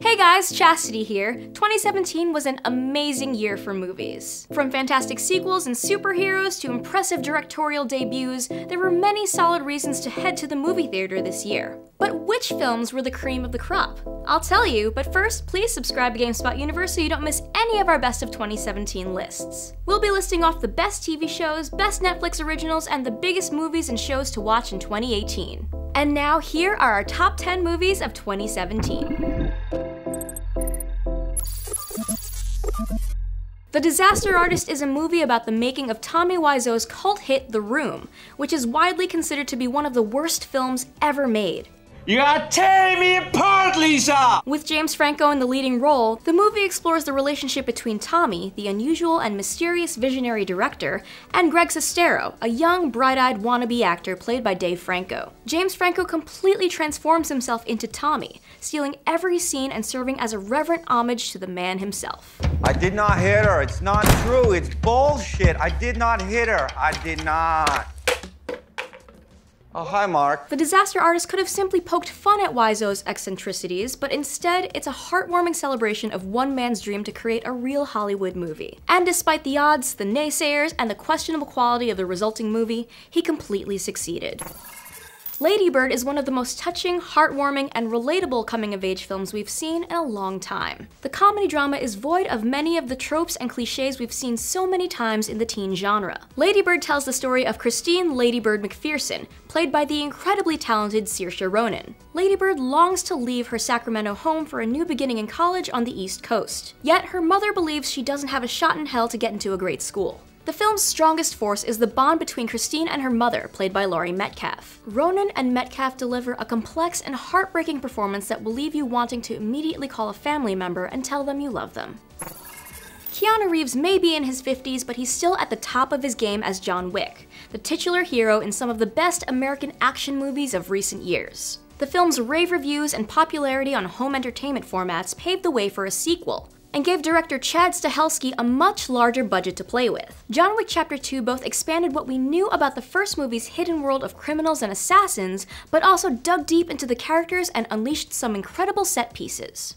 Hey guys, Chastity here. 2017 was an amazing year for movies. From fantastic sequels and superheroes to impressive directorial debuts, there were many solid reasons to head to the movie theater this year. But which films were the cream of the crop? I'll tell you, but first, please subscribe to GameSpot Universe so you don't miss any of our best of 2017 lists. We'll be listing off the best TV shows, best Netflix originals, and the biggest movies and shows to watch in 2018. And now, here are our top 10 movies of 2017. The Disaster Artist is a movie about the making of Tommy Wiseau's cult hit The Room, which is widely considered to be one of the worst films ever made. You are tearing me apart, Lisa! With James Franco in the leading role, the movie explores the relationship between Tommy, the unusual and mysterious visionary director, and Greg Sestero, a young, bright-eyed wannabe actor played by Dave Franco. James Franco completely transforms himself into Tommy, stealing every scene and serving as a reverent homage to the man himself. I did not hit her. It's not true. It's bullshit. I did not hit her. I did not. Oh, hi, Mark. The Disaster Artist could have simply poked fun at Wiseau's eccentricities, but instead, it's a heartwarming celebration of one man's dream to create a real Hollywood movie. And despite the odds, the naysayers, and the questionable quality of the resulting movie, he completely succeeded. Lady Bird is one of the most touching, heartwarming, and relatable coming-of-age films we've seen in a long time. The comedy drama is void of many of the tropes and cliches we've seen so many times in the teen genre. Lady Bird tells the story of Christine Lady Bird McPherson, played by the incredibly talented Saoirse Ronan. Lady Bird longs to leave her Sacramento home for a new beginning in college on the East Coast. Yet her mother believes she doesn't have a shot in hell to get into a great school. The film's strongest force is the bond between Christine and her mother, played by Laurie Metcalf. Ronan and Metcalf deliver a complex and heartbreaking performance that will leave you wanting to immediately call a family member and tell them you love them. Keanu Reeves may be in his 50s, but he's still at the top of his game as John Wick, the titular hero in some of the best American action movies of recent years. The film's rave reviews and popularity on home entertainment formats paved the way for a sequel, and gave director Chad Stahelski a much larger budget to play with. John Wick Chapter 2 both expanded what we knew about the first movie's hidden world of criminals and assassins, but also dug deep into the characters and unleashed some incredible set pieces.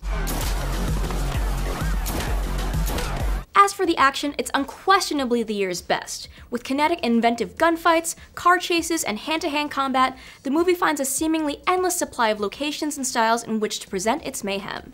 As for the action, it's unquestionably the year's best. With kinetic, inventive gunfights, car chases, and hand-to-hand combat, the movie finds a seemingly endless supply of locations and styles in which to present its mayhem.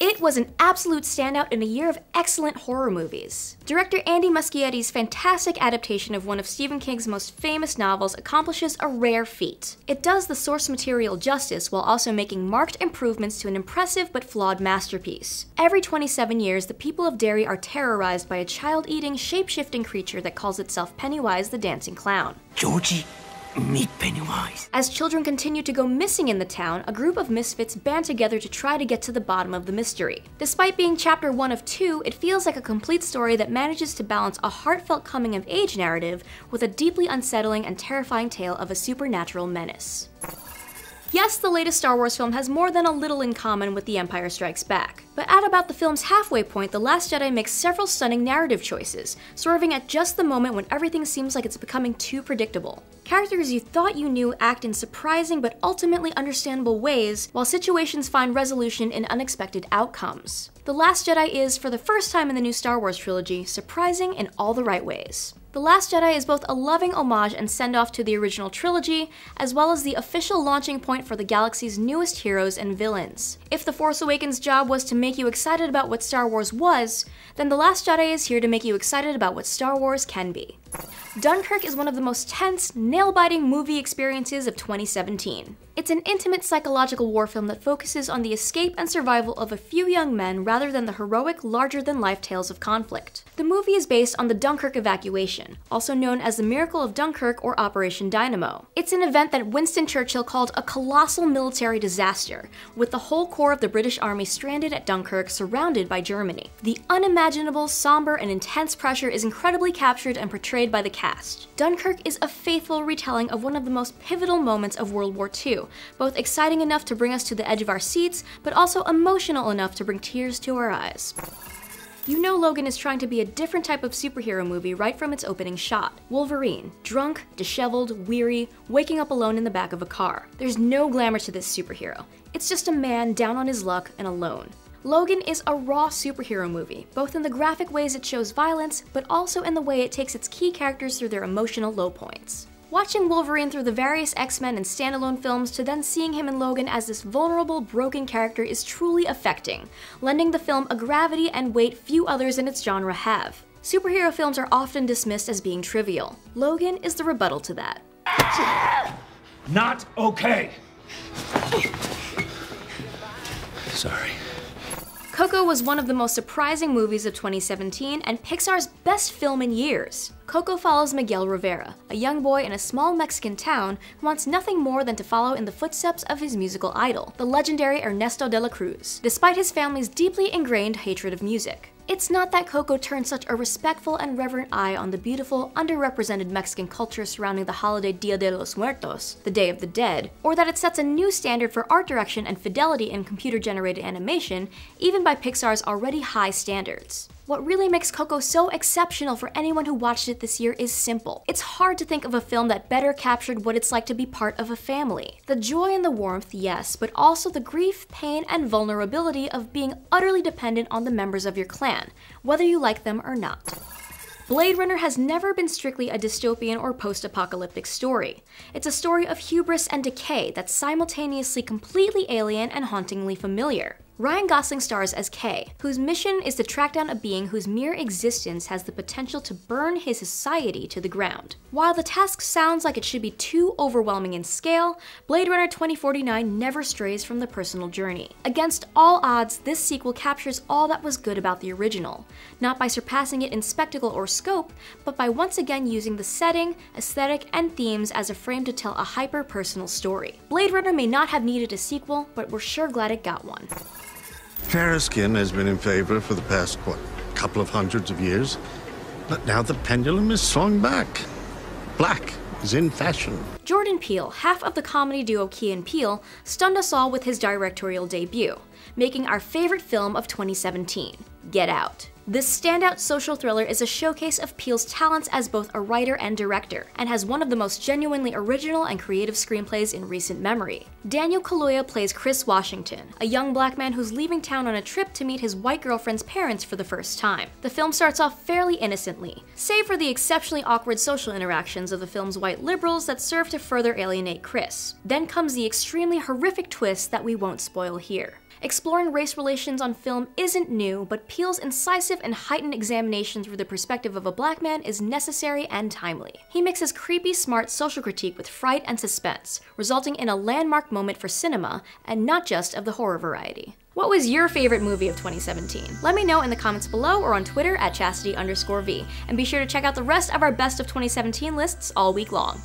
It was an absolute standout in a year of excellent horror movies. Director Andy Muschietti's fantastic adaptation of one of Stephen King's most famous novels accomplishes a rare feat. It does the source material justice while also making marked improvements to an impressive but flawed masterpiece. Every 27 years, the people of Derry are terrorized by a child-eating, shape-shifting creature that calls itself Pennywise the Dancing Clown. Georgie, meet Pennywise. As children continue to go missing in the town, a group of misfits band together to try to get to the bottom of the mystery. Despite being chapter 1 of 2, it feels like a complete story that manages to balance a heartfelt coming-of-age narrative with a deeply unsettling and terrifying tale of a supernatural menace. Yes, the latest Star Wars film has more than a little in common with The Empire Strikes Back. But at about the film's halfway point, The Last Jedi makes several stunning narrative choices, swerving at just the moment when everything seems like it's becoming too predictable. Characters you thought you knew act in surprising but ultimately understandable ways, while situations find resolution in unexpected outcomes. The Last Jedi is, for the first time in the new Star Wars trilogy, surprising in all the right ways. The Last Jedi is both a loving homage and send-off to the original trilogy, as well as the official launching point for the galaxy's newest heroes and villains. If The Force Awakens' job was to make you excited about what Star Wars was, then The Last Jedi is here to make you excited about what Star Wars can be. Dunkirk is one of the most tense, nail-biting movie experiences of 2017. It's an intimate psychological war film that focuses on the escape and survival of a few young men rather than the heroic, larger-than-life tales of conflict. The movie is based on the Dunkirk evacuation, also known as the Miracle of Dunkirk or Operation Dynamo. It's an event that Winston Churchill called a colossal military disaster, with the whole core of the British Army stranded at Dunkirk, surrounded by Germany. The unimaginable, somber, and intense pressure is incredibly captured and portrayed by the cast. Dunkirk is a faithful retelling of one of the most pivotal moments of World War II, both exciting enough to bring us to the edge of our seats, but also emotional enough to bring tears to our eyes. You know Logan is trying to be a different type of superhero movie right from its opening shot. Wolverine, drunk, disheveled, weary, waking up alone in the back of a car. There's no glamour to this superhero. It's just a man down on his luck and alone. Logan is a raw superhero movie, both in the graphic ways it shows violence, but also in the way it takes its key characters through their emotional low points. Watching Wolverine through the various X-Men and standalone films to then seeing him in Logan as this vulnerable, broken character is truly affecting, lending the film a gravity and weight few others in its genre have. Superhero films are often dismissed as being trivial. Logan is the rebuttal to that. Not okay. Sorry. Coco was one of the most surprising movies of 2017 and Pixar's best film in years. Coco follows Miguel Rivera, a young boy in a small Mexican town who wants nothing more than to follow in the footsteps of his musical idol, the legendary Ernesto de la Cruz, despite his family's deeply ingrained hatred of music. It's not that Coco turns such a respectful and reverent eye on the beautiful, underrepresented Mexican culture surrounding the holiday Dia de los Muertos, the Day of the Dead, or that it sets a new standard for art direction and fidelity in computer-generated animation, even by Pixar's already high standards. What really makes Coco so exceptional for anyone who watched it this year is simple. It's hard to think of a film that better captured what it's like to be part of a family. The joy and the warmth, yes, but also the grief, pain, and vulnerability of being utterly dependent on the members of your clan, whether you like them or not. Blade Runner has never been strictly a dystopian or post-apocalyptic story. It's a story of hubris and decay that's simultaneously completely alien and hauntingly familiar. Ryan Gosling stars as Kay, whose mission is to track down a being whose mere existence has the potential to burn his society to the ground. While the task sounds like it should be too overwhelming in scale, Blade Runner 2049 never strays from the personal journey. Against all odds, this sequel captures all that was good about the original, not by surpassing it in spectacle or scope, but by once again using the setting, aesthetic, and themes as a frame to tell a hyper-personal story. Blade Runner may not have needed a sequel, but we're sure glad it got one. Fairer skin has been in favor for the past, couple of hundreds of years. But now the pendulum is swung back. Black is in fashion. Jordan Peele, half of the comedy duo Key and Peele, stunned us all with his directorial debut, making our favorite film of 2017, Get Out. This standout social thriller is a showcase of Peele's talents as both a writer and director, and has one of the most genuinely original and creative screenplays in recent memory. Daniel Kaluuya plays Chris Washington, a young black man who's leaving town on a trip to meet his white girlfriend's parents for the first time. The film starts off fairly innocently, save for the exceptionally awkward social interactions of the film's white liberals that serve to further alienate Chris. Then comes the extremely horrific twist that we won't spoil here. Exploring race relations on film isn't new, but Peele's incisive and heightened examination through the perspective of a black man is necessary and timely. He mixes creepy, smart social critique with fright and suspense, resulting in a landmark moment for cinema, and not just of the horror variety. What was your favorite movie of 2017? Let me know in the comments below or on Twitter at chastity_v, and be sure to check out the rest of our best of 2017 lists all week long.